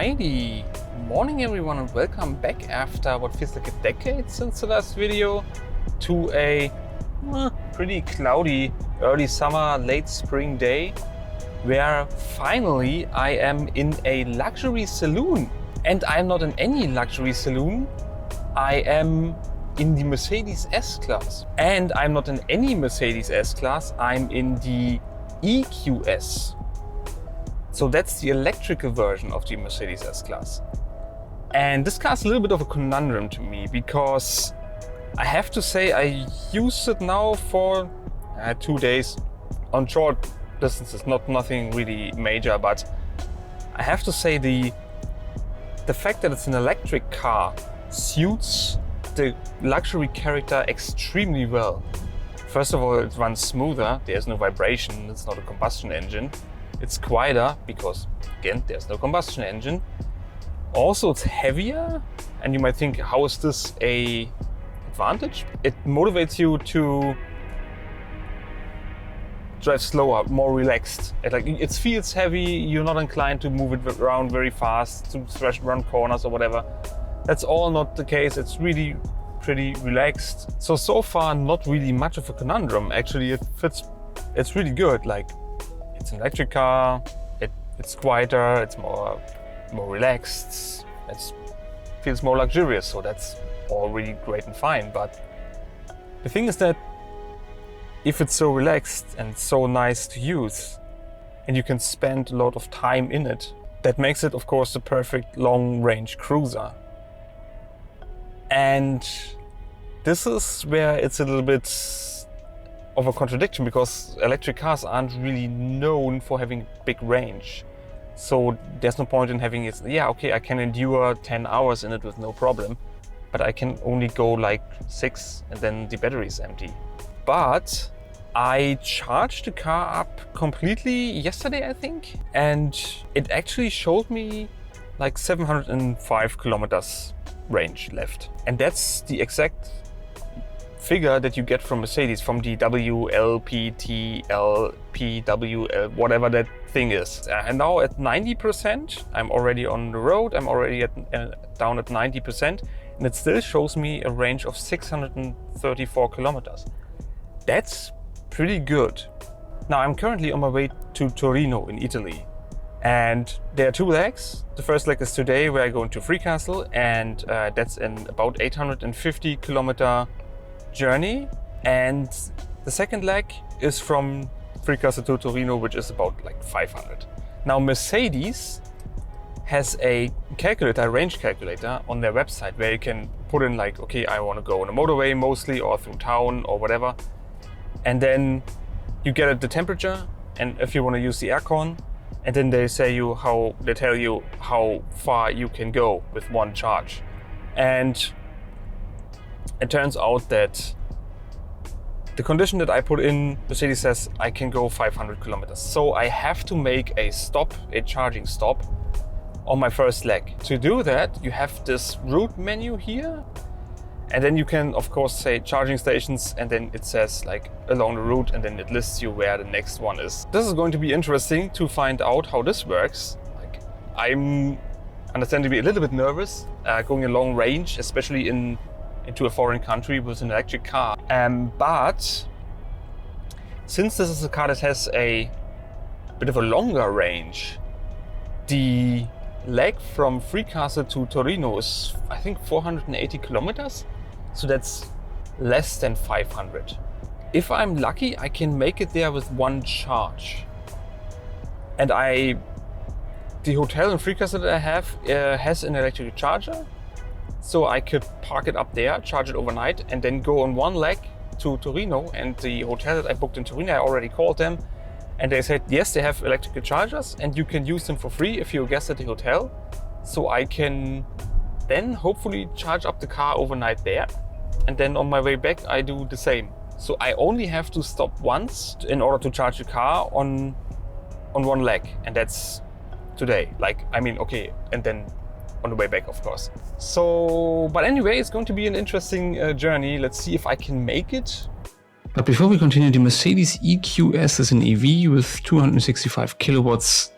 Alrighty, morning everyone and welcome back after what feels like a decade since the last video to a pretty cloudy early summer, late spring day where finally I am in a luxury saloon. And I'm not in any luxury saloon, I am in the Mercedes S-Class. And I'm not in any Mercedes S-Class, I'm in the EQS. So that's the electrical version of the Mercedes S-Class. And this car is a little bit of a conundrum to me because I have to say I use it now for 2 days on short distances, nothing really major, but I have to say the fact that it's an electric car suits the luxury character extremely well. First of all, it runs smoother, there's no vibration, it's not a combustion engine. It's quieter because, again, there's no combustion engine. Also, it's heavier, and you might think, how is this an advantage? It motivates you to drive slower, more relaxed. It feels heavy, you're not inclined to move it around very fast, to run corners or whatever. That's all not the case. It's really pretty relaxed. So far, not really much of a conundrum. Actually, it fits. It's really good. It's an electric car, it's quieter, it's more relaxed, it feels more luxurious, so that's all really great and fine. But the thing is that if it's so relaxed and so nice to use, and you can spend a lot of time in it, that makes it, of course, the perfect long-range cruiser. And this is where it's a little bit of a contradiction because electric cars aren't really known for having big range. So there's no point in having it, I can endure 10 hours in it with no problem, but I can only go 6 and then the battery is empty. But I charged the car up completely yesterday, I think, and it actually showed me 705 kilometers range left. And that's the exact figure that you get from Mercedes, from the WLPTLPWL, whatever that thing is. And now at 90%, I'm already on the road, I'm already down at 90%, and it still shows me a range of 634 kilometers. That's pretty good. Now I'm currently on my way to Torino in Italy. And there are 2 legs. The first leg is today where I go into Freecastle, and that's an about 850 kilometer journey, and the second leg is from Freecastle to Torino, which is about 500. Now Mercedes has a range calculator on their website where you can put in I want to go on a motorway mostly or through town or whatever, and then you get the temperature and if you want to use the aircon, and then they tell you how far you can go with one charge. And it turns out that the condition that I put in, Mercedes says I can go 500 kilometers. So I have to make a charging stop on my first leg. To do that, you have this route menu here, and then you can, of course, say charging stations, and then it says along the route, and then it lists you where the next one is. This is going to be interesting to find out how this works. I'm understandably a little bit nervous going a long range, especially into a foreign country with an electric car. But since this is a car that has a bit of a longer range, the leg from Freecastle to Torino is, I think, 480 kilometers. So that's less than 500. If I'm lucky, I can make it there with one charge. And the hotel in Freecastle that I have has an electric charger. So I could park it up there, charge it overnight, and then go on one leg to Torino. And the hotel that I booked in Torino, I already called them, and they said, yes, they have electrical chargers and you can use them for free if you're a guest at the hotel. So I can then hopefully charge up the car overnight there. And then on my way back, I do the same. So I only have to stop once in order to charge the car on one leg. And that's today. And then on the way back, of course. So, but anyway, it's going to be an interesting journey. Let's see if I can make it. But before we continue, the Mercedes EQS is an EV with 265 kilowatts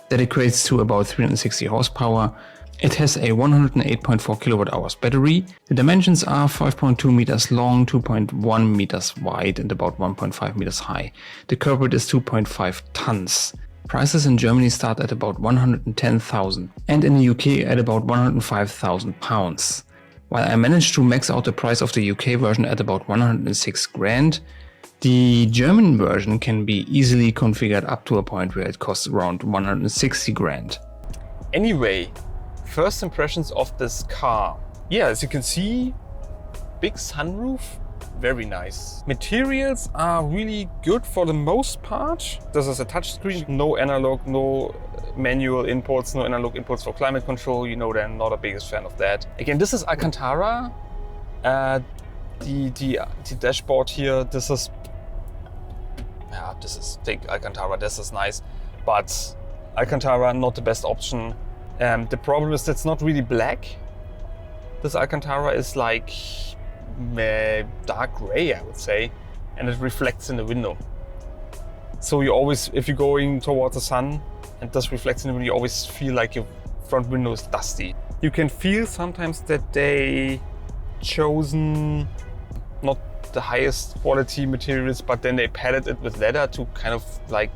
That equates to about 360 horsepower. It has a 108.4 kilowatt hours battery. The dimensions are 5.2 meters long, 2.1 meters wide and about 1.5 meters high. The curb weight is 2.5 tons. Prices in Germany start at about 110,000 and in the UK at about 105,000 pounds. While I managed to max out the price of the UK version at about 106 grand, the German version can be easily configured up to a point where it costs around 160 grand. Anyway, first impressions of this car. Yeah, as you can see, big sunroof, very nice. Materials are really good for the most part. This is a touchscreen, no analog, no manual inputs, no analog inputs for climate control. You know that I'm not a biggest fan of that. Again, this is Alcantara. The dashboard here, this is thick Alcantara, this is nice, but Alcantara not the best option. The problem is it's not really black. This Alcantara is like dark gray, I would say, and it reflects in the window. So you always, if you're going towards the sun and this reflects in the window, you always feel like your front window is dusty. You can feel sometimes that they chosen not the highest quality materials, but then they padded it with leather to kind of like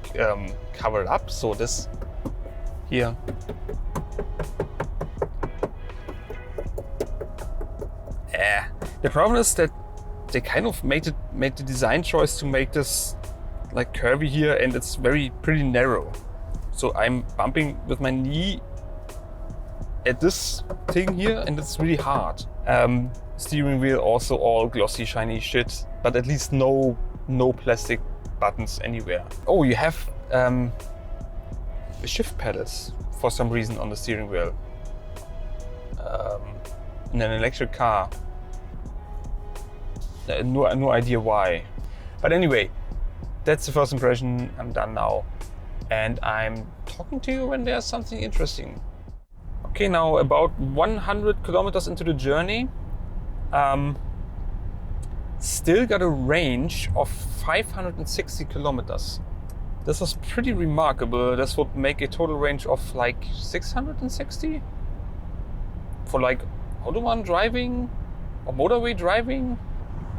cover it up. So this here. The problem is that they kind of made the design choice to make this like curvy here, and it's pretty narrow. So I'm bumping with my knee at this thing here, and it's really hard. Steering wheel also all glossy, shiny shit, but at least no plastic buttons anywhere. Oh, you have shift pedals for some reason on the steering wheel. In an electric car. No idea why. But anyway, that's the first impression. I'm done now. And I'm talking to you when there's something interesting. Okay, now about 100 kilometers into the journey. Still got a range of 560 kilometers. This was pretty remarkable. This would make a total range of like 660 for like Autobahn driving or motorway driving.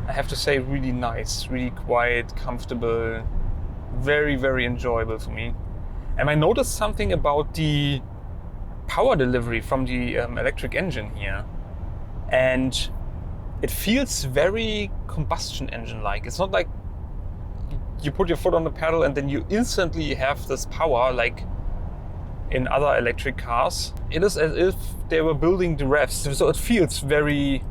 I have to say, really nice, really quiet, comfortable, very, very enjoyable for me. And I noticed something about the power delivery from the electric engine here. And it feels very combustion engine-like. It's not like you put your foot on the pedal and then you instantly have this power like in other electric cars. It is as if they were building the revs. So it feels very,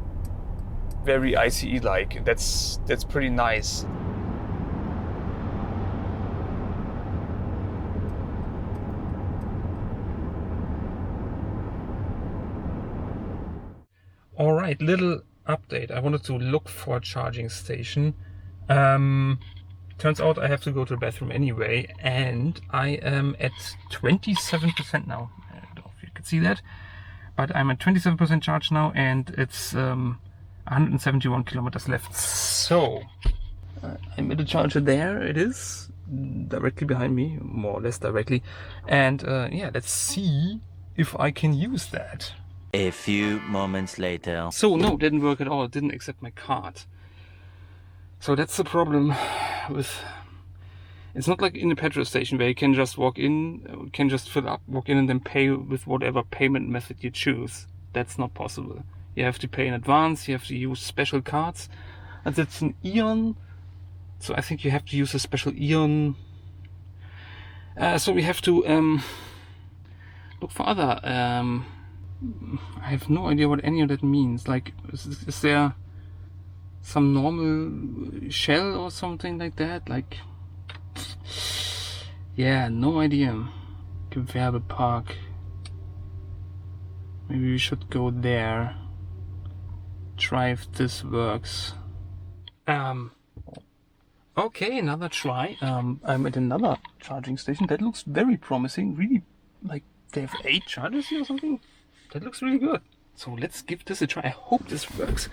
very ICE-like. That's pretty nice. All right, little update. I wanted to look for a charging station. Turns out I have to go to the bathroom anyway, and I am at 27% now. I don't know if you can see that, but I'm at 27% charge now, and it's 171 kilometers left. So I'm at the charger there. It is directly behind me, more or less directly, and yeah, let's see if I can use that. A few moments later. So no, it didn't work at all. It didn't accept my card. So that's the problem with. It's not like in a petrol station where you can just walk in, can just fill up, walk in and then pay with whatever payment method you choose. That's not possible. You have to pay in advance, you have to use special cards. And that's an Eon. So I think you have to use a special Eon. So we have to look for other. I have no idea what any of that means. Like, is there some normal shell or something like that? Like, yeah, no idea. Gewerbepark. Maybe we should go there. Try if this works. Okay, another try. I'm at another charging station. That looks very promising. Really, like they have 8 chargers here or something. That looks really good. So let's give this a try. I hope this works.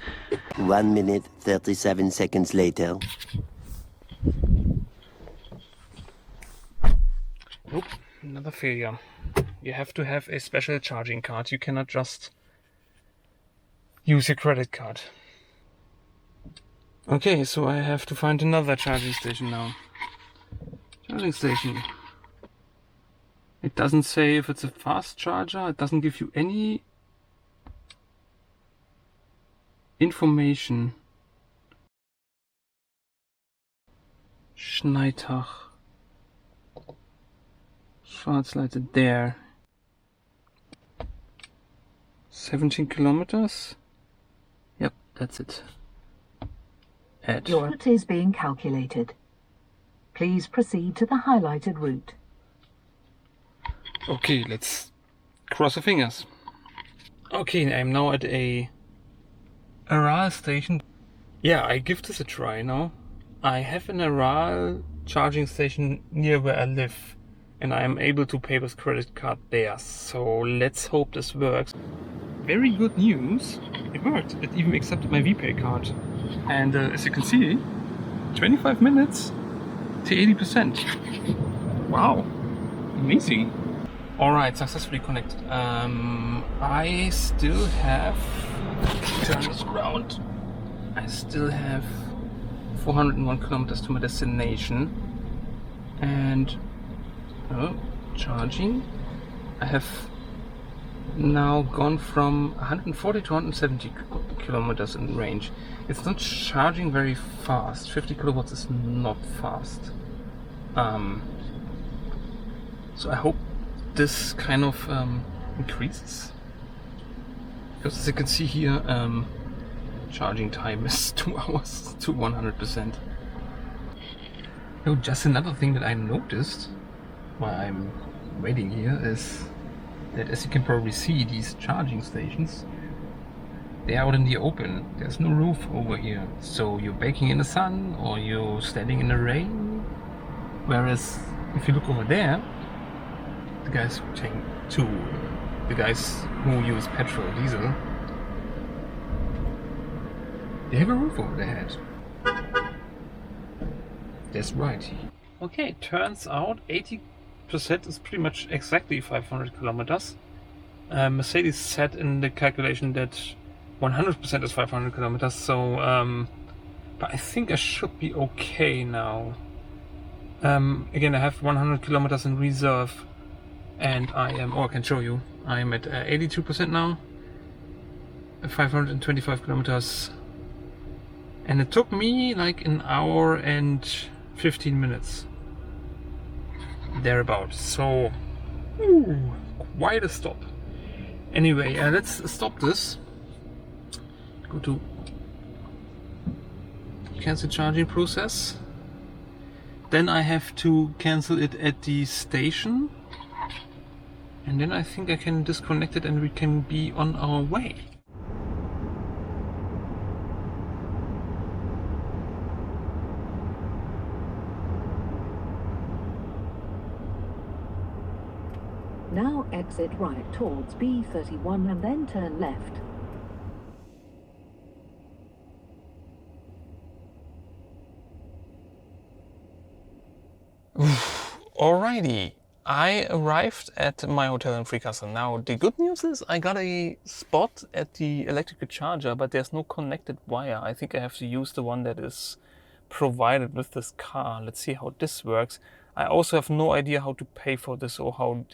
1 minute, 37 seconds later. Nope, Another failure. You have to have a special charging card. You cannot just use your credit card. Okay, so I have to find another charging station now. Charging station. It doesn't say if it's a fast charger. It doesn't give you any information. Schneitach. Schwarzleite there. 17 kilometers? Yep, that's it. Add. Your route is being calculated. Please proceed to the highlighted route. Okay, let's cross the fingers. Okay, I'm now at a Aral station. Yeah, I give this a try now. I have an Aral charging station near where I live, and I am able to pay with credit card there. So let's hope this works. Very good news. It worked. It even accepted my VPay card. And as you can see, 25 minutes to 80%. Wow, amazing. Alright, successfully connected. I still have, turn this around, I still have 401 kilometers to my destination. And, charging. I have now gone from 140 to 170 kilometers in range. It's not charging very fast. 50 kilowatts is not fast. So I hope this kind of increases, because as you can see here, charging time is 2 hours to 100%. Just another thing that I noticed while I'm waiting here is that, as you can probably see, these charging stations, they're out in the open. There's no roof over here, so you're baking in the sun or you're standing in the rain. Whereas if you look over there, the guys who use petrol, diesel, they have a roof over their head. That's right. Okay, turns out 80% is pretty much exactly 500 kilometers. Mercedes said in the calculation that 100% is 500 kilometers, so but I think I should be okay now. Again, I have 100 kilometers in reserve, and I can show you, I am at 82% now, 525 kilometers, and it took me like an hour and 15 minutes, thereabout, so quite a stop. Anyway, let's stop this, go to cancel charging process, then I have to cancel it at the station, and then I think I can disconnect it and we can be on our way. Now exit right towards B31 and then turn left. Alrighty, I arrived at my hotel in Freecastle. Now the good news is I got a spot at the electrical charger, but there's no connected wire. I think I have to use the one that is provided with this car. Let's see how this works. I also have no idea how to pay for this or how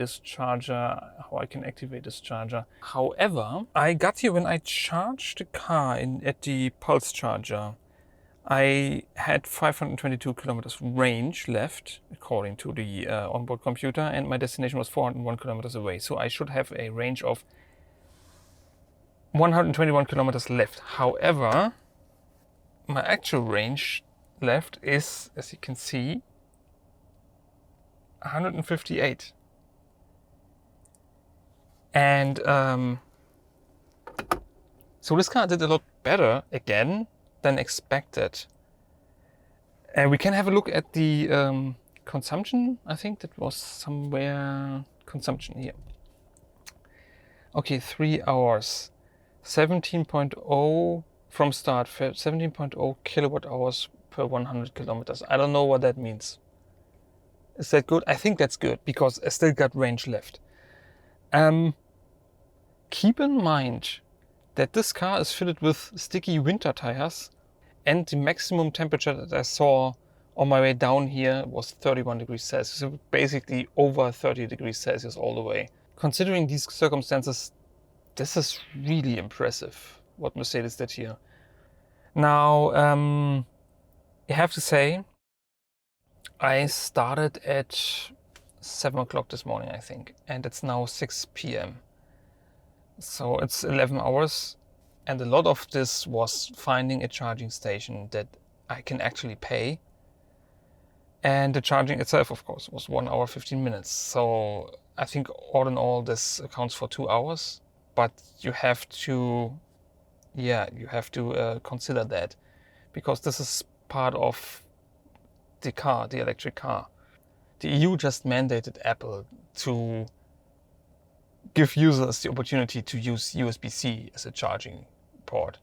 I can activate this charger. However, I got here when I charged the car at the pulse charger. I had 522 kilometers range left, according to the onboard computer, and my destination was 401 kilometers away. So I should have a range of 121 kilometers left. However, my actual range left is, as you can see, 158. And so this car did a lot better again than expected. And we can have a look at the consumption. I think that was somewhere consumption here. Okay, 3 hours, 17.0 from start, 17.0 kilowatt hours per 100 kilometers. I don't know what that means. Is that good? I think that's good because I still got range left. Keep in mind that this car is fitted with sticky winter tires, and the maximum temperature that I saw on my way down here was 31 degrees Celsius, so basically over 30 degrees Celsius all the way. Considering these circumstances, this is really impressive what Mercedes did here. Now, I have to say, I started at 7 o'clock this morning, I think, and it's now 6 p.m. So it's 11 hours, and a lot of this was finding a charging station that I can actually pay. And the charging itself, of course, was 1 hour 15 minutes. So I think all in all, this accounts for 2 hours. But you have to, consider that, because this is part of the car, the electric car. The EU just mandated Apple to give users the opportunity to use USB-C as a charging port.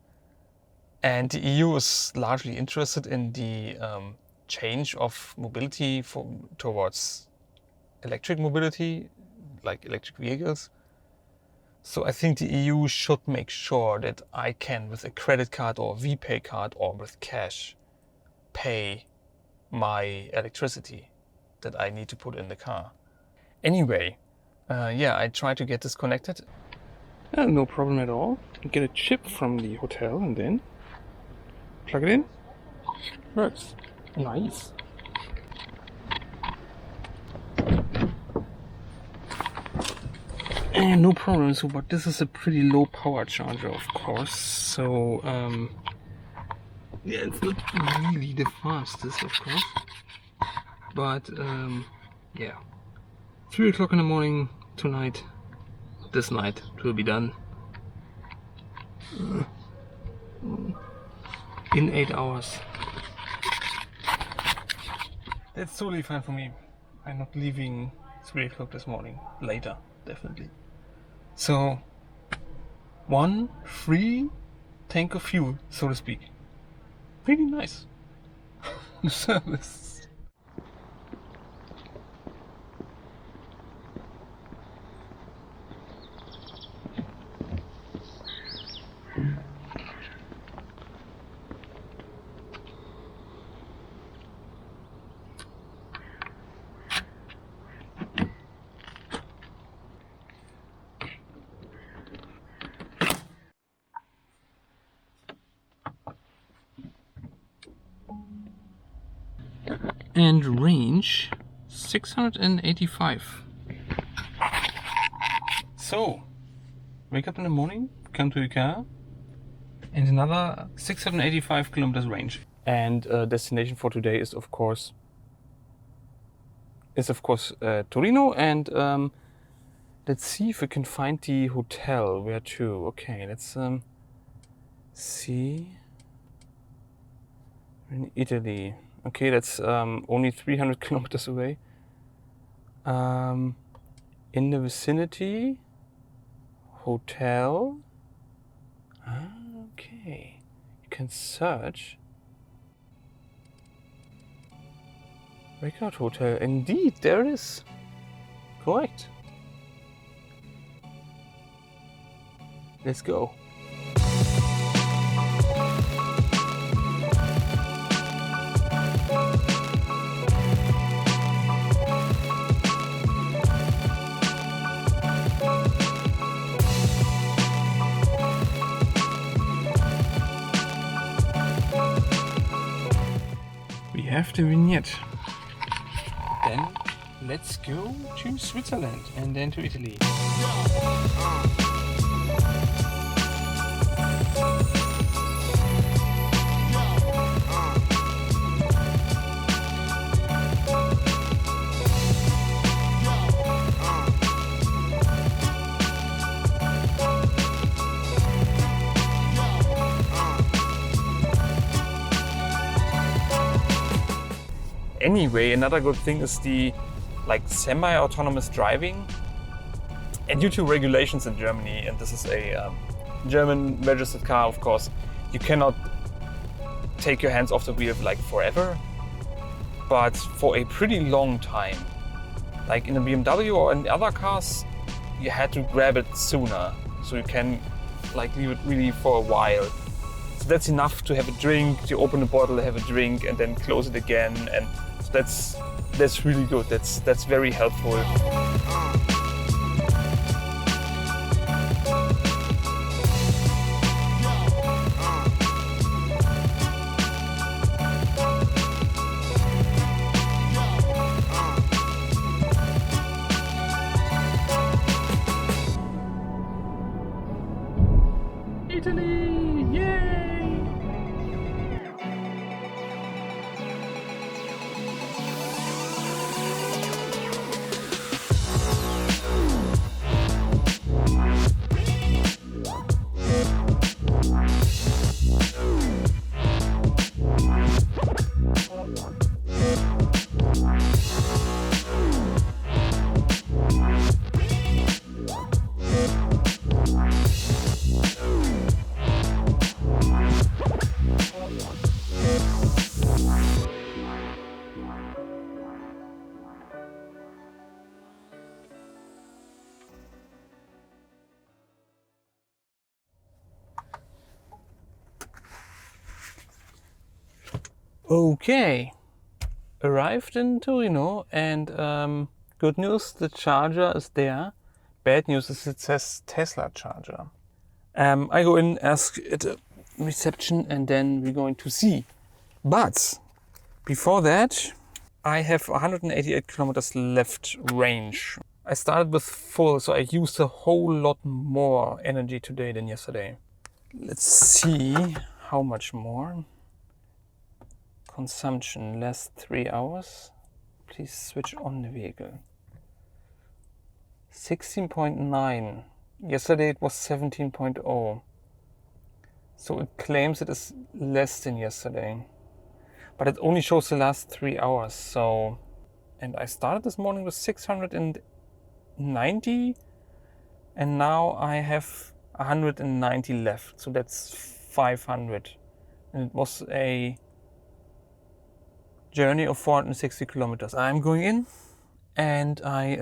And the EU is largely interested in the change of mobility towards electric mobility, like electric vehicles. So I think the EU should make sure that I can, with a credit card or VPay card or with cash, pay my electricity that I need to put in the car. Anyway, I tried to get this connected. No problem at all. Get a chip from the hotel and then plug it in. Works. Nice. And no problem. So, but this is a pretty low power charger, of course. So, it's not really the fastest, of course. But 3 o'clock in the morning tonight. This night it will be done. In 8 hours. That's totally fine for me. I'm not leaving 3 o'clock this morning. Later, definitely. So, one free tank of fuel, so to speak. Really nice. The service. And range 685. So, wake up in the morning, come to the car, and another 685 kilometers range. And destination for today is of course Torino. And let's see if we can find the hotel. Where to? Okay, let's see. In Italy. Okay, that's only 300 kilometers away. In the vicinity, hotel. Okay, you can search. Breakout hotel. Indeed, there it is. Correct. Let's go. Have the vignette. Then let's go to Switzerland and then to Italy. Anyway, another good thing is the semi-autonomous driving. And due to regulations in Germany, and this is a German registered car, of course, you cannot take your hands off the wheel forever. but for a pretty long time. Like in a BMW or in other cars, you had to grab it sooner, so you can like leave it really for a while. So that's enough to have a drink, to open a bottle, have a drink, and then close it again. And so that's really good. That's very helpful. Italy! Yay! Okay, arrived in Torino, and good news, the charger is there. Bad news is it says Tesla charger. I go in, ask at a reception, and then we're going to see. But before that, I have 188 kilometers left range. I started with full, so I used a whole lot more energy today than yesterday. Let's see how much more. Consumption last 3 hours. Please switch on the vehicle. 16.9. Yesterday it was 17.0. So it claims it is less than yesterday. But it only shows the last 3 hours. So, and I started this morning with 690, and now I have 190 left. So that's 500. And it was a journey of 460 kilometers. I'm going in and I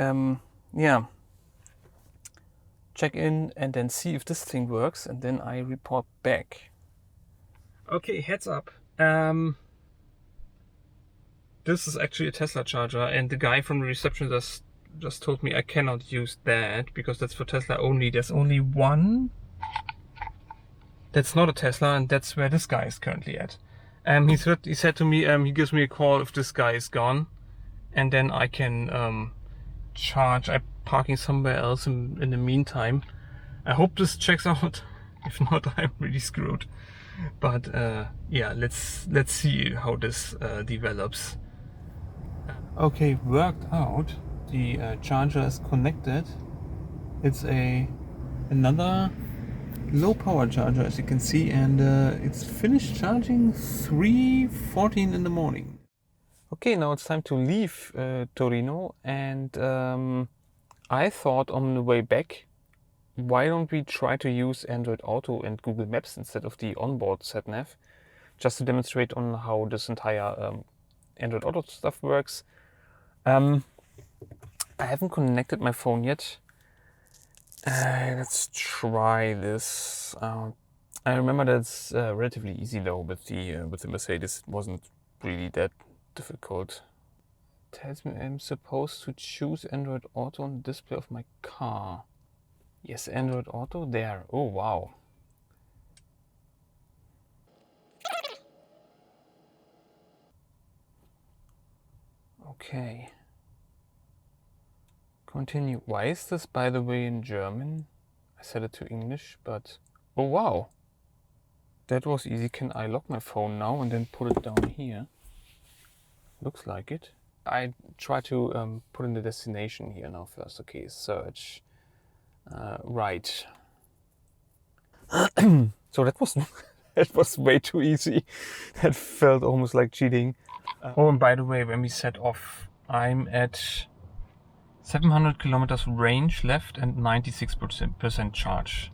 check in and then see if this thing works, and then I report back. Okay, heads up. This is actually a Tesla charger, and the guy from the reception just told me I cannot use that because that's for Tesla only. There's only one that's not a Tesla, and that's where this guy is currently at. He said to me, he gives me a call if this guy is gone, and then I can charge. I'm parking somewhere else in the meantime. I hope this checks out. If not, I'm really screwed. But yeah, let's see how this develops. Okay, worked out. The charger is connected. It's another low power charger, as you can see, and it's finished charging 3:14 in the morning. Okay, now it's time to leave Torino, and I thought on the way back, why don't we try to use Android Auto and Google Maps instead of the onboard sat-nav, just to demonstrate on how this entire Android Auto stuff works. I haven't connected my phone yet. Let's try this. I remember that's relatively easy though with the Mercedes. It wasn't really that difficult. Tells me I'm supposed to choose Android Auto on the display of my car. Yes, Android Auto there. Oh wow. Okay. Continue. Why is this, by the way, in German? I set it to English, but oh wow. That was easy. Can I lock my phone now and then put it down here? Looks like it. I try to put in the destination here now first. Okay, search. Right. So that was way too easy. That felt almost like cheating. Oh, and by the way, when we set off, I'm at 700 kilometers range left and 96% charge.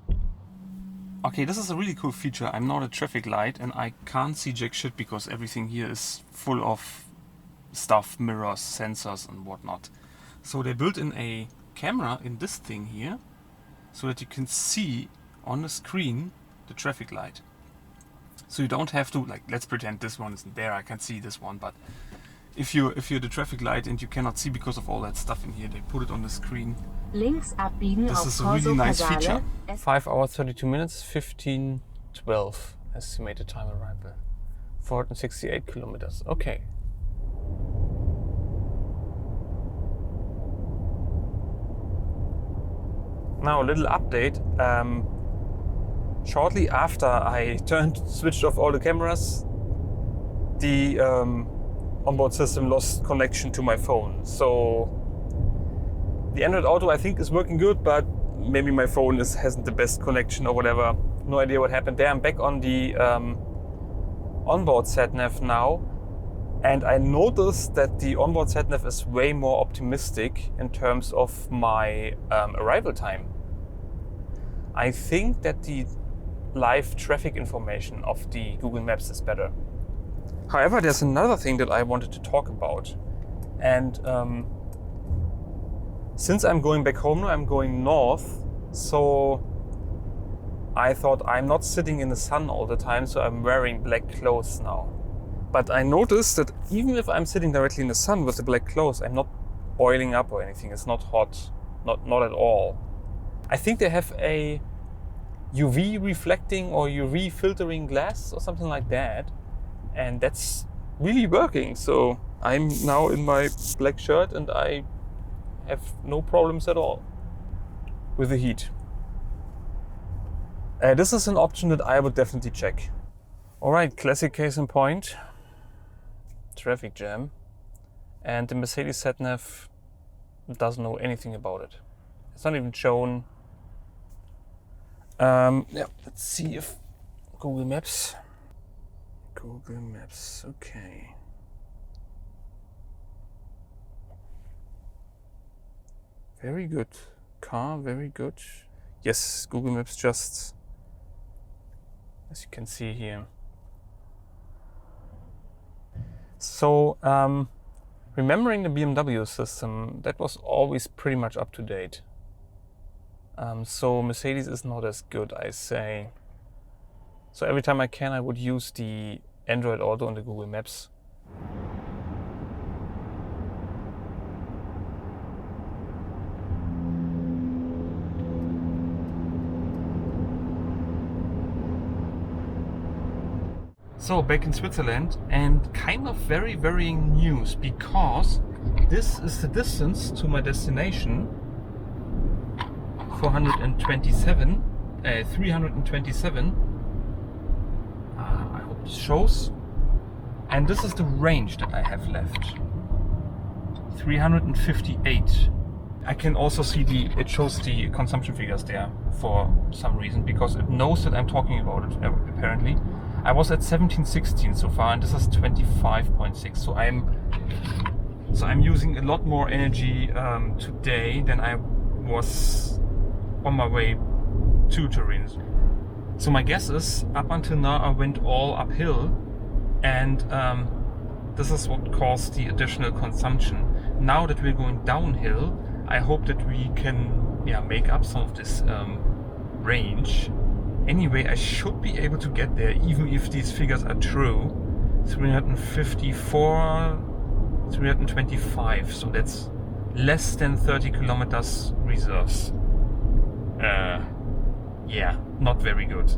Okay, this is a really cool feature. I'm not a traffic light and I can't see jack shit because everything here is full of stuff, mirrors, sensors and whatnot. So they built in a camera in this thing here so that you can see on the screen the traffic light. So you don't have to, like, let's pretend this one isn't there, I can see this one, but if you're the traffic light and you cannot see because of all that stuff in here, they put it on the screen. Links abbiegen This auf is a really nice feature. Casale. 5 hours 32 minutes, 15:12 estimated time arrival. 468 kilometers. Okay. Now a little update. Shortly after I switched off all the cameras, the onboard system lost connection to my phone. So the Android Auto I think is working good, but maybe my phone hasn't the best connection or whatever. No idea what happened there. I'm back on the onboard sat-nav now, and I noticed that the onboard sat-nav is way more optimistic in terms of my arrival time. I think that the live traffic information of the Google Maps is better. However, there's another thing that I wanted to talk about. And since I'm going back home now, I'm going north, so I thought I'm not sitting in the sun all the time, so I'm wearing black clothes now. But I noticed that even if I'm sitting directly in the sun with the black clothes, I'm not boiling up or anything. It's not hot, not at all. I think they have a UV reflecting or UV filtering glass or something like that. And that's really working. So I'm now in my black shirt and I have no problems at all with the heat. This is an option that I would definitely check. All right, classic case in point, traffic jam. And the Mercedes sat-nav doesn't know anything about it. It's not even shown. Let's see if Google Maps, okay. Very good. Car, very good. Yes, Google Maps just, as you can see here. So, remembering the BMW system, that was always pretty much up to date. So Mercedes is not as good, I say. So every time I can, I would use the Android Auto on the Google Maps. So back in Switzerland, and kind of very varying news, because this is the distance to my destination. 327. I hope it shows. And this is the range that I have left. 358. I can also see it shows the consumption figures there for some reason, because it knows that I'm talking about it apparently. I was at 1716 so far, and this is 25.6. So I'm using a lot more energy today than I was on my way to Turin. So my guess is, up until now I went all uphill, and this is what caused the additional consumption. Now that we're going downhill, I hope that we can make up some of this range. Anyway, I should be able to get there, even if these figures are true. 354, 325, so that's less than 30 kilometers reserves. Yeah, not very good.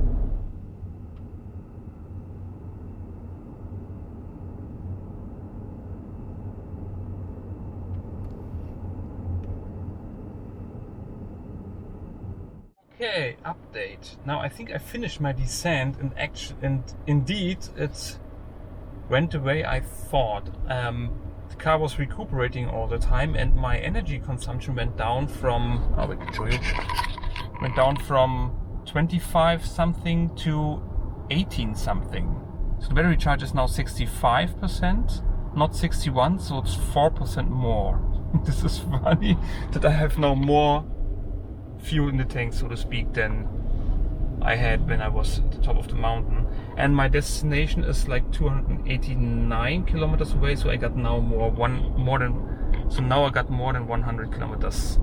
Okay, update. Now I think I finished my descent, and indeed it went the way I thought. The car was recuperating all the time, and my energy consumption went down from, went down from 25 something to 18 something. So the battery charge is now 65%, not 61, so it's 4% more. This is funny that I have now more fuel in the tank, so to speak, than I had when I was at the top of the mountain. And my destination is like 289 kilometers away, so I got now more than 100 kilometers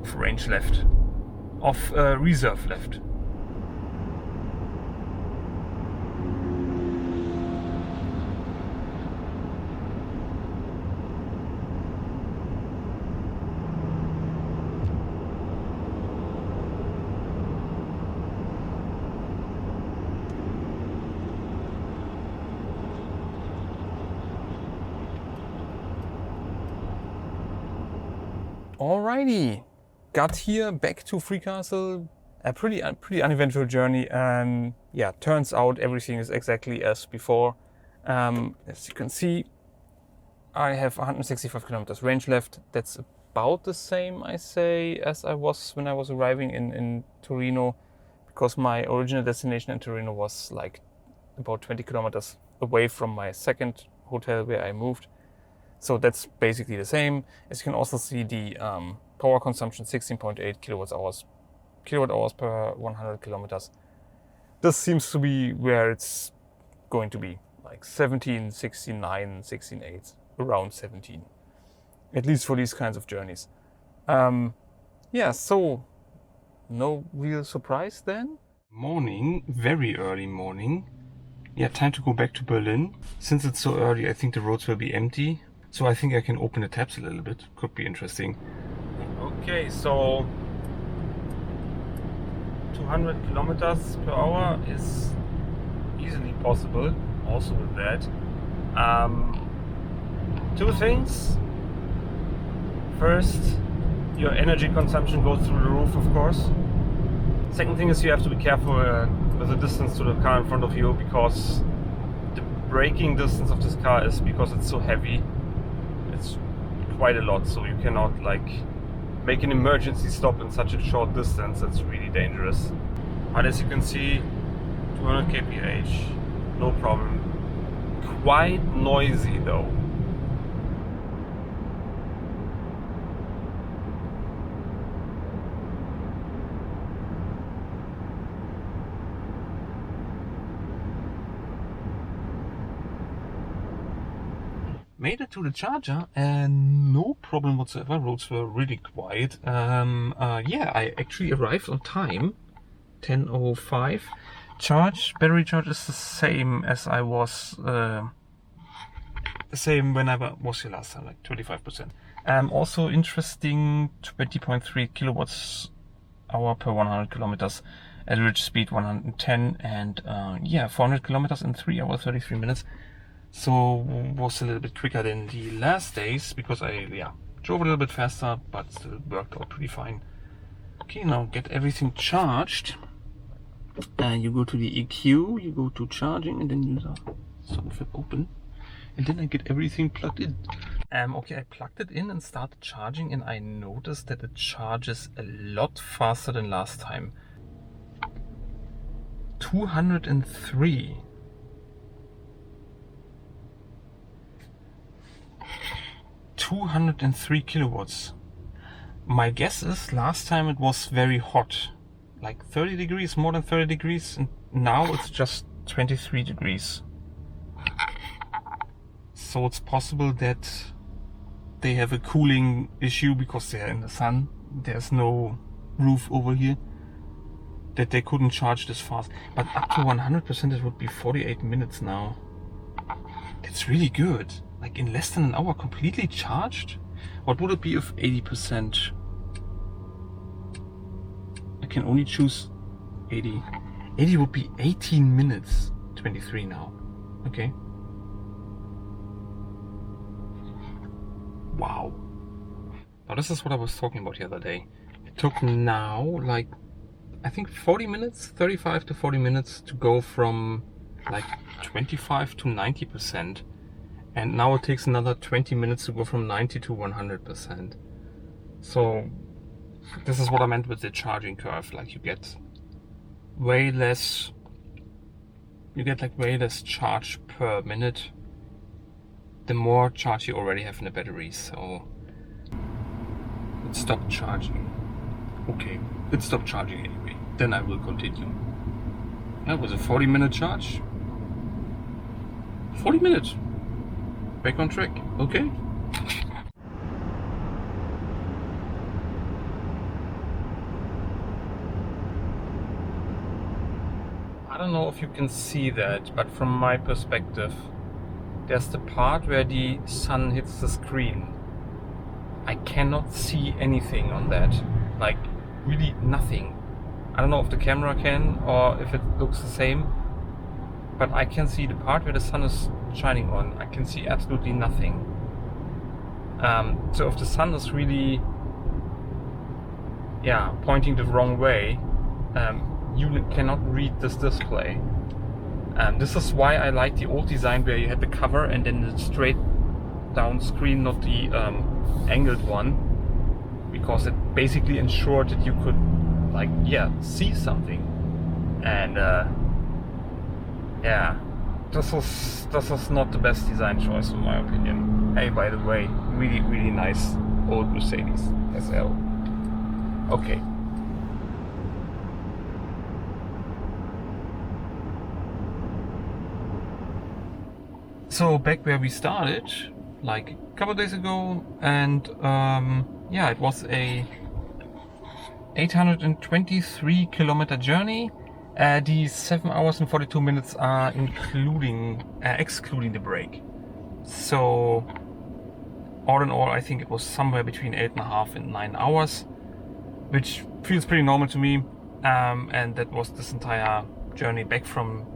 of range left, of reserve left. Alrighty, got here back to Freecastle. A pretty uneventful journey, and yeah, turns out everything is exactly as before. As you can see, I have 165 kilometers range left. That's about the same, I say, as I was when I was arriving in Torino, because my original destination in Torino was like about 20 kilometers away from my second hotel where I moved. So that's basically the same. As you can also see, the power consumption 16.8 kilowatt hours per 100 kilometers. This seems to be where it's going to be, like 17, 69, 16.8, around 17. At least for these kinds of journeys. Yeah, so no real surprise then. Morning, very early morning. Yeah, time to go back to Berlin. Since it's so early, I think the roads will be empty. So I think I can open the tabs a little bit. Could be interesting. Okay, so 200 kilometers per hour is easily possible, also with that. Two things. First, your energy consumption goes through the roof, of course. Second thing is you have to be careful with the distance to the car in front of you, because the braking distance of this car is, because it's so heavy, it's quite a lot, so you cannot like make an emergency stop in such a short distance. It's really dangerous. But as you can see, 200 kph, no problem. Quite noisy though. Made it to the charger and no problem whatsoever. Roads were really quiet. Yeah, I actually arrived on time, 10:05. Battery charge is the same as I was, same when I was here last time, like 25%. Also interesting, 20.3 kilowatts hour per 100 kilometers, average speed 110, and yeah, 400 kilometers in 3 hours 33 minutes. So was a little bit quicker than the last days, because I drove a little bit faster, but still worked out pretty fine. Okay, now get everything charged. You go to the EQ, you go to charging, and then you sort of open. And then I get everything plugged in. Okay, I plugged it in and started charging, and I noticed that it charges a lot faster than last time. 203. 203 kilowatts. My guess is last time it was very hot, like 30 degrees, more than 30 degrees, and now it's just 23 degrees. So it's possible that they have a cooling issue because they're in the sun. There's no roof over here, that they couldn't charge this fast. But up to 100% it would be 48 minutes now. It's really good. Like in less than an hour, completely charged? What would it be if 80%? I can only choose 80. 80 would be 18 minutes. 23 now. Okay. Wow. Now this is what I was talking about the other day. It took now like, I think 40 minutes, 35 to 40 minutes to go from like 25 to 90%. And now it takes another 20 minutes to go from 90 to 100%. So this is what I meant with the charging curve. Like you get way less, way less charge per minute the more charge you already have in the battery. So it stopped charging. Okay, it stopped charging anyway. then I will continue. That was a 40-minute charge. 40 minutes. Back on track. Okay. I don't know if you can see that, but from my perspective, there's the part where the sun hits the screen. I cannot see anything on that. Like, really nothing. I don't know if the camera can or if it looks the same, but I can see the part where the sun is shining on. I can see absolutely nothing. So if the sun is really, pointing the wrong way, you cannot read this display. This is why I like the old design where you had the cover and then the straight down screen, not the angled one, because it basically ensured that you could see something. And this is not the best design choice in my opinion. Hey, by the way, really, really nice old Mercedes SL. Okay. So back where we started, like a couple of days ago, and it was a 823 kilometer journey. The 7 hours and 42 minutes are excluding the break. So all in all, I think it was somewhere between 8.5 and 9 hours, which feels pretty normal to me. And that was this entire journey back from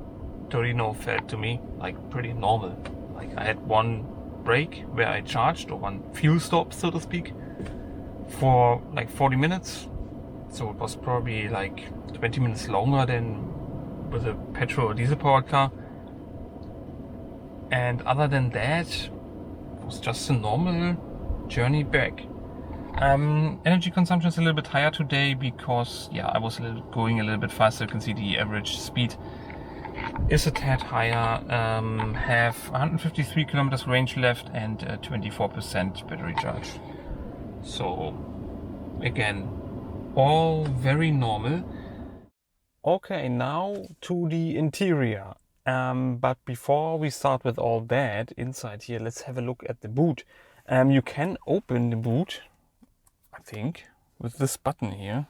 Torino felt to me like pretty normal. Like I had one break where I charged, or one fuel stop, so to speak, for like 40 minutes. So it was probably like 20 minutes longer than with a petrol or diesel powered car. And other than that, it was just a normal journey back. Energy consumption is a little bit higher today because I was going a little bit faster. You can see the average speed is a tad higher. Have 153 kilometers range left and 24% battery charge. So again, all very normal. Okay, now to the interior. But before we start with all that inside here, let's have a look at the boot. You can open the boot, I think, with this button here.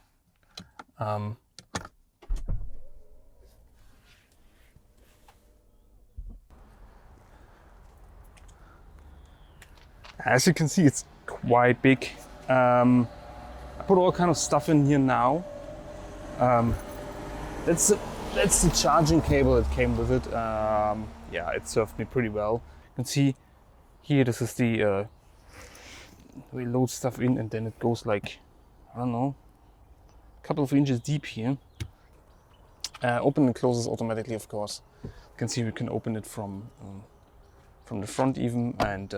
As you can see, it's quite big. I put all kind of stuff in here now. That's the charging cable that came with it. It served me pretty well. You can see here, this is the we load stuff in and then it goes like, I don't know, a couple of inches deep here. Open and closes automatically, of course. You can see we can open it from the front even. And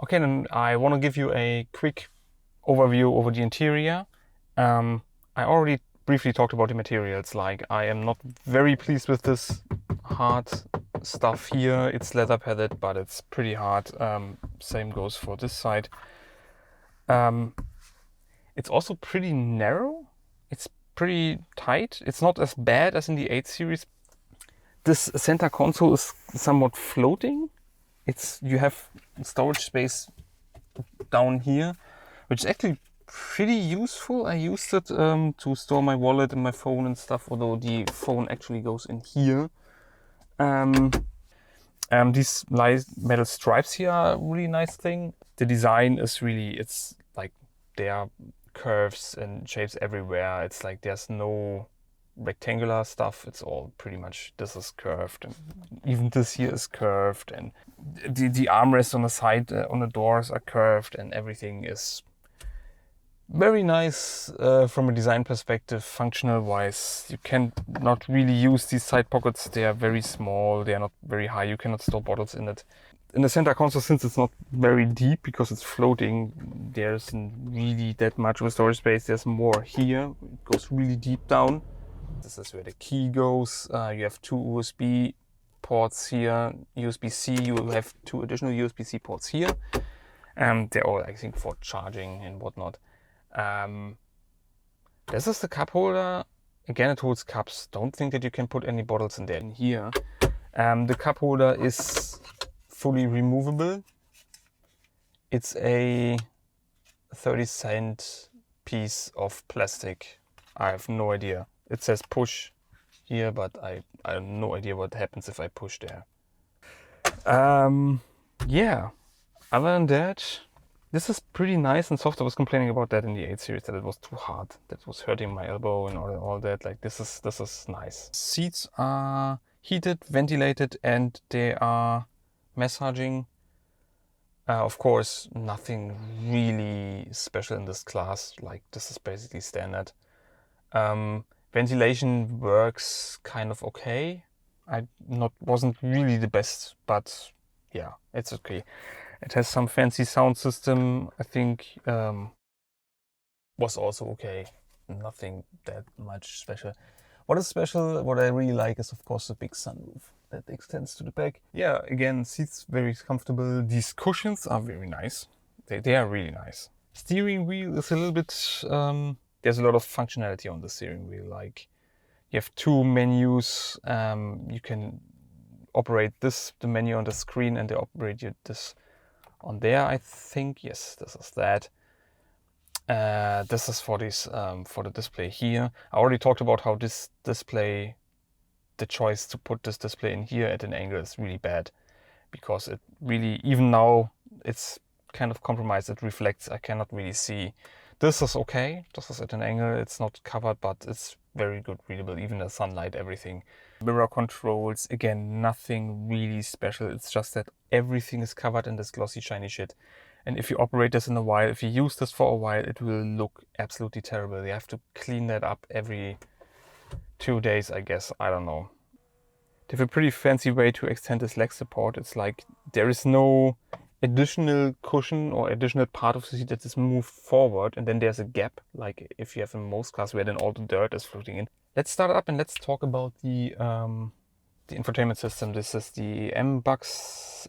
okay, then I want to give you a quick overview over the interior. I already briefly talked about the materials. Like, I am not very pleased with this hard stuff here. It's leather padded, but it's pretty hard. Same goes for this side. It's also pretty narrow. It's pretty tight. It's not as bad as in the 8 Series. This center console is somewhat floating. You have storage space down here, which is actually pretty useful. I used it to store my wallet and my phone and stuff, although the phone actually goes in here. These metal stripes here are a really nice thing. The design is really, it's like there are curves and shapes everywhere. It's like there's no rectangular stuff. It's all pretty much, this is curved, and even this here is curved, and the armrests on the side on the doors are curved, and everything is very nice from a design perspective. Functional wise, you can not really use these side pockets. They are very small, they are not very high, you cannot store bottles in it. In the center console, since it's not very deep because it's floating, there isn't really that much of a storage space. There's more here, it goes really deep down. This is where the key goes. You have 2 USB ports here, USB-C. You will have 2 additional USB-C ports here. They're all, I think, for charging and whatnot. This is the cup holder. Again, it holds cups. Don't think that you can put any bottles in there. In here, the cup holder is fully removable. It's a 30-cent piece of plastic. I have no idea. It says push here, but I have no idea what happens if I push there. Yeah, other than that, this is pretty nice and soft. I was complaining about that in the 8 Series, that it was too hard, that it was hurting my elbow and all that. Like, this is nice. Seats are heated, ventilated, and they are massaging. Of course, nothing really special in this class. Like, this is basically standard. Ventilation works kind of okay. Wasn't really the best, but yeah, it's okay. It has some fancy sound system, I think, was also okay. Nothing that much special. What is special, what I really like, is of course the big sunroof that extends to the back. Yeah, again, seats very comfortable. These cushions are very nice. They are really nice. Steering wheel is a little bit, there's a lot of functionality on the steering wheel. Like, you have 2 menus. You can operate the menu on the screen, and they operate this on there, I think. Yes, this is that. This is for the display here. I already talked about how this display, the choice to put this display in here at an angle is really bad, because it really, even now, it's kind of compromised. It reflects. I cannot really see. This is okay. This is at an angle. It's not covered, but it's very good readable, even the sunlight, everything. Mirror controls, again, nothing really special. It's just that everything is covered in this glossy, shiny shit. And if you operate this in a while, if you use this for a while, it will look absolutely terrible. You have to clean that up every 2 days, I guess. I don't know. They have a pretty fancy way to extend this leg support. It's like there is no additional cushion or additional part of the seat that is moved forward, and then there's a gap, like if you have in most cars, where then all the dirt is floating in. Let's start up and let's talk about the infotainment system. This is the MBUX.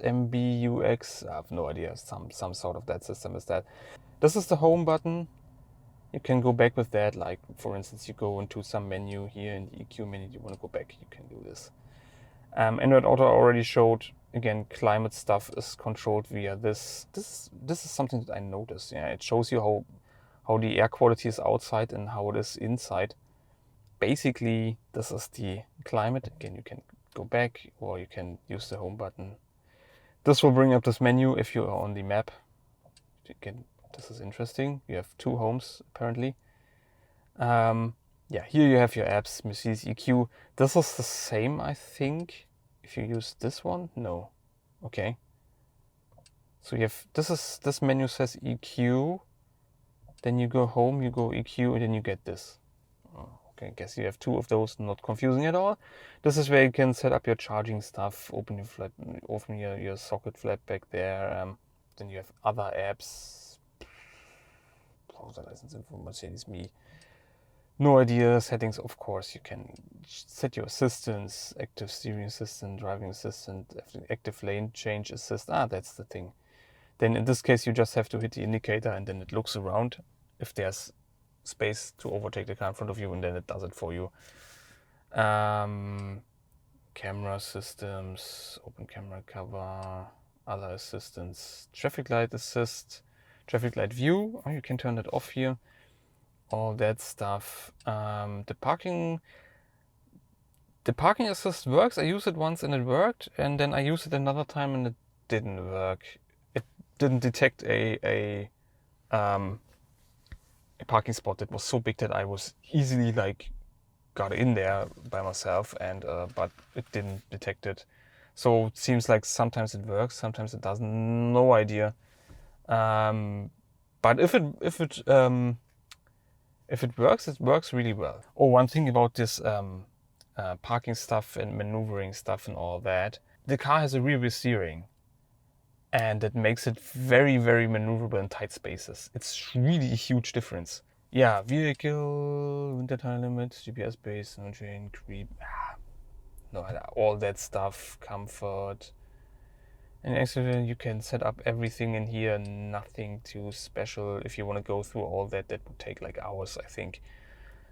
I have no idea. Some sort of that system is that. This is the home button. You can go back with that. Like, for instance, you go into some menu here in the EQ menu. You want to go back, you can do this. Android Auto already showed. Again, climate stuff is controlled via this. This is something that I noticed. Yeah, it shows you how the air quality is outside and how it is inside. Basically, this is the climate. Again, you can go back, or you can use the home button. This will bring up this menu if you are on the map. Again, this is interesting. You have 2 homes apparently. Yeah, here you have your apps, Mercedes EQ. This is the same, I think. If you use this one, no. Okay. So you have, this menu says EQ. Then you go home, you go EQ, and then you get this. Okay, I guess you have 2 of those, not confusing at all. This is where you can set up your charging stuff, open your socket flap back there. Then you have other apps. Browser license info, Mercedes Me. No idea. Settings, of course, you can set your assistants, active steering assistant, driving assistant, active lane change assist. That's the thing. Then in this case, you just have to hit the indicator, and then it looks around if there's space to overtake the car in front of you, and then it does it for you. Camera systems, open camera cover, other assistants, traffic light assist, traffic light view. You can turn that off here. All that stuff. The parking assist works. I used it once and it worked, and then I used it another time and it didn't work. It didn't detect a parking spot that was so big that I was easily got in there by myself, and but it didn't detect it. So it seems like sometimes it works, sometimes it doesn't. No idea. But if it works, it works really well. Oh, one thing about this parking stuff and maneuvering stuff and all that. The car has a rear-wheel steering, and that makes it very, very maneuverable in tight spaces. It's really a huge difference. Yeah, vehicle, winter tire limits, GPS base, no chain, creep, no, all that stuff, comfort. And actually, you can set up everything in here, nothing too special. If you want to go through all that, that would take like hours, I think.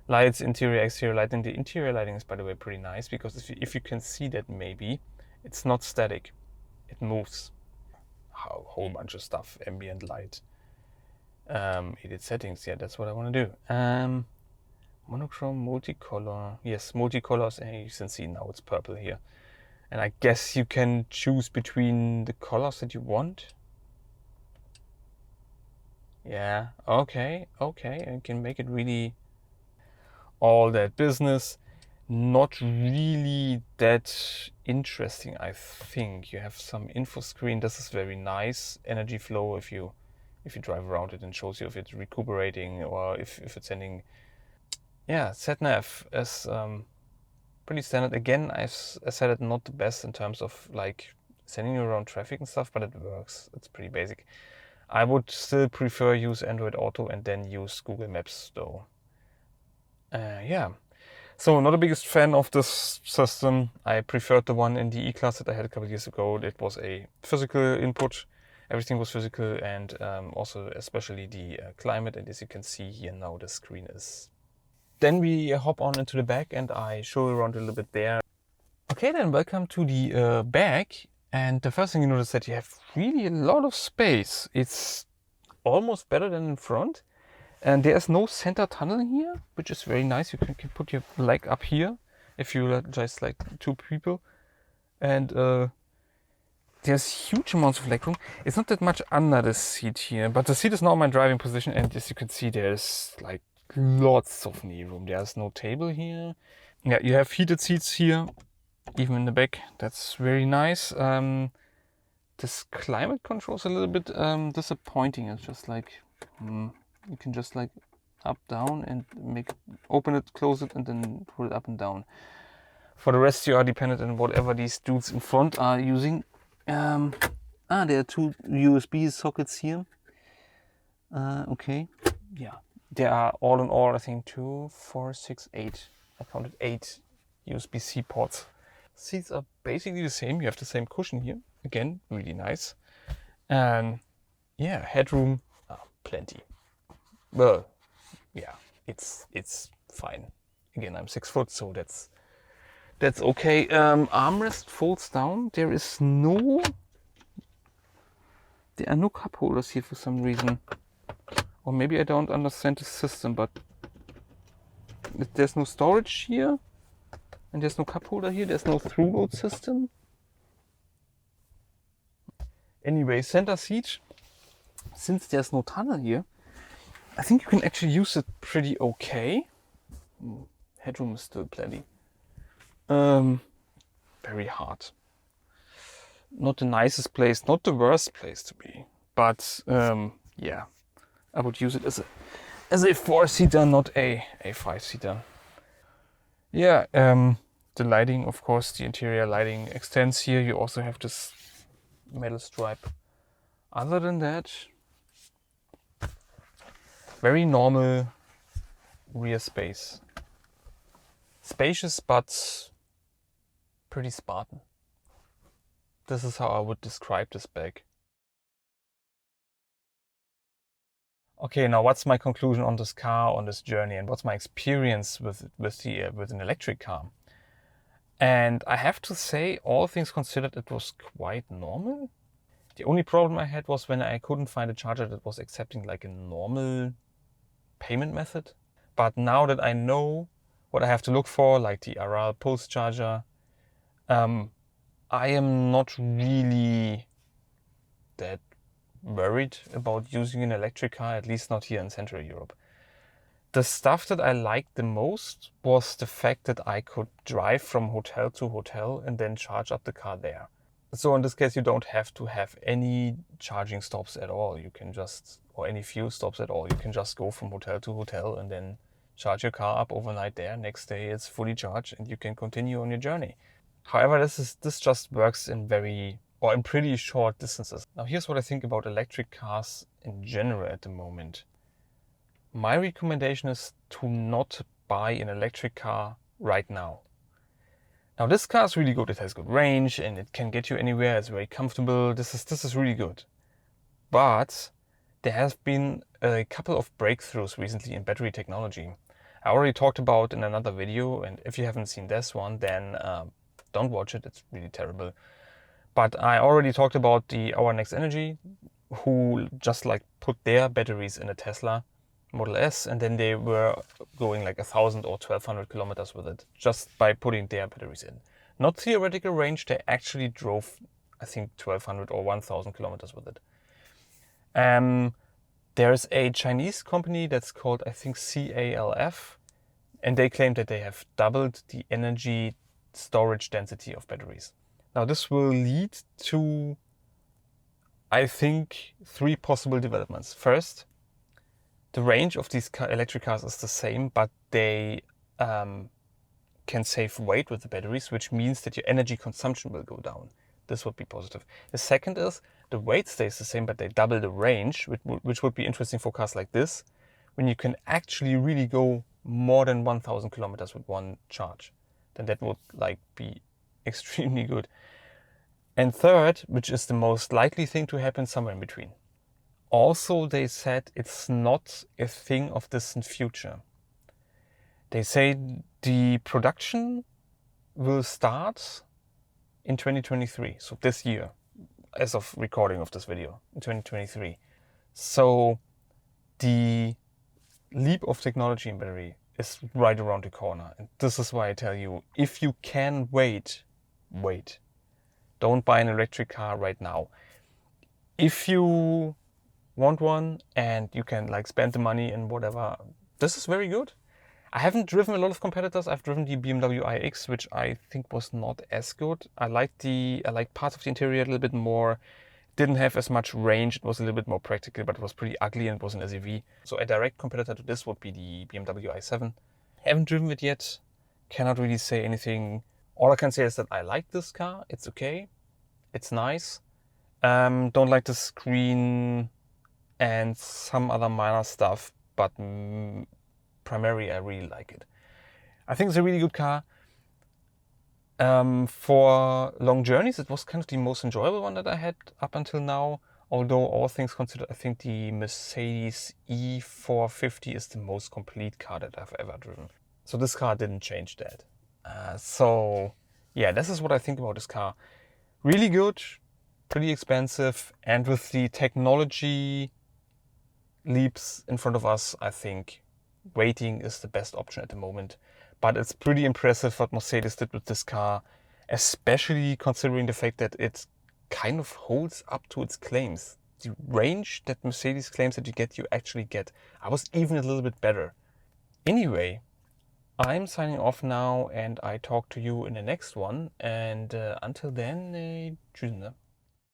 lights, interior, exterior lighting. The interior lighting is, by the way, pretty nice, because if you can see that, maybe it's not static, it moves. A whole bunch of stuff, ambient light, edit settings. Yeah, that's what I want to do. Monochrome, multicolor. Yes, multicolors, and you can see now it's purple here. And I guess you can choose between the colors that you want. Yeah, okay, and you can make it really all that business. Not really that interesting, I think. You have some info screen. This is very nice. Energy flow, if you drive around it, and shows you if it's recuperating or if it's sending. Yeah, sat-nav is pretty standard. Again, I said it, not the best in terms of like sending you around traffic and stuff, but it works. It's pretty basic. I would still prefer use Android Auto and then use Google Maps though. Yeah. So not the biggest fan of this system. I preferred the one in the E-Class that I had a couple of years ago. It was a physical input. Everything was physical, and also especially the climate. And as you can see here now, the screen is. Then we hop on into the back and I show you around a little bit there. Okay, then welcome to the back. And the first thing you notice that you have really a lot of space. It's almost better than in front. And there's no center tunnel here, which is very nice. You can put your leg up here if you just like two people. And there's huge amounts of legroom. It's not that much under the seat here, but the seat is now in my driving position. And as you can see, there's like lots of knee room. There's no table here. Yeah, you have heated seats here, even in the back. That's very nice. This climate control is a little bit disappointing. It's just like you can just like up, down, and open it, close it, and then pull it up and down. For the rest, you are dependent on whatever these dudes in front are using. There are two USB sockets here. Okay, yeah. There are all in all, I think 2, 4, 6, 8. I counted 8 USB-C ports. Seats are basically the same. You have the same cushion here. Again, really nice. And yeah, headroom, plenty. Well, yeah, it's fine. Again, I'm 6 foot, so that's okay. Armrest folds down. There are no cup holders here for some reason. Or maybe I don't understand the system, but there's no storage here, and there's no cup holder here, there's no through-load system. Anyway, center seat, since there's no tunnel here, I think you can actually use it pretty okay. Headroom is still plenty. Very hard. Not the nicest place, not the worst place to be, but yeah. I would use it as a 4-seater, not a 5-seater. Yeah, the lighting, of course, the interior lighting extends here. You also have this metal stripe. Other than that, very normal rear space. Spacious, but pretty Spartan. This is how I would describe this bag. Okay, now what's my conclusion on this car, on this journey, and what's my experience with an electric car? And I have to say, all things considered, it was quite normal. The only problem I had was when I couldn't find a charger that was accepting like a normal payment method. But now that I know what I have to look for, like the Aral pulse charger, I am not really that worried about using an electric car, at least not here in Central Europe. The stuff that I liked the most was the fact that I could drive from hotel to hotel and then charge up the car there. So in this case, you don't have to have any charging stops at all. You can just, or any fuel stops at all. You can just go from hotel to hotel and then charge your car up overnight there. Next day it's fully charged and you can continue on your journey. However, this just works in pretty short distances. Now here's what I think about electric cars in general at the moment. My recommendation is to not buy an electric car right now. Now this car is really good. It has good range and it can get you anywhere. It's very comfortable. This is really good. But there have been a couple of breakthroughs recently in battery technology. I already talked about in another video, and if you haven't seen this one, then don't watch it, it's really terrible. But I already talked about our Next Energy, who just like put their batteries in a Tesla Model S, and then they were going like 1,000 or 1,200 kilometers with it, just by putting their batteries in. Not theoretical range, they actually drove, I think, 1,200 or 1,000 kilometers with it. There's a Chinese company that's called, I think, CALF, and they claim that they have doubled the energy storage density of batteries. Now this will lead to, I think, 3 possible developments. First, the range of these electric cars is the same, but they can save weight with the batteries, which means that your energy consumption will go down. This would be positive. The second is the weight stays the same, but they double the range, which would be interesting for cars like this, when you can actually really go more than 1,000 kilometers with one charge. Then that would like be extremely good. And third, which is the most likely thing to happen, somewhere in between. Also, they said it's not a thing of distant future. They say the production will start in 2023, so this year, as of recording of this video, in 2023. So the leap of technology in battery is right around the corner. And this is why I tell you, if you can wait. Don't buy an electric car right now. If you want one and you can like spend the money and whatever, this is very good. I haven't driven a lot of competitors. I've driven the BMW iX, which I think was not as good. I liked parts of the interior a little bit more. Didn't have as much range. It was a little bit more practical, but it was pretty ugly and it was an SUV. So a direct competitor to this would be the BMW i7. Haven't driven it yet. Cannot really say anything. All I can say is that I like this car. It's okay. It's nice. Don't like the screen and some other minor stuff, but primarily I really like it. I think it's a really good car. For long journeys, it was kind of the most enjoyable one that I had up until now. Although all things considered, I think the Mercedes E450 is the most complete car that I've ever driven. So this car didn't change that. So yeah, this is what I think about this car. Really good, pretty expensive, and with the technology leaps in front of us, I think waiting is the best option at the moment. But it's pretty impressive what Mercedes did with this car, especially considering the fact that it kind of holds up to its claims. The range that Mercedes claims that you actually get. I was even a little bit better. Anyway, I'm signing off now and I talk to you in the next one. And until then, tschüss.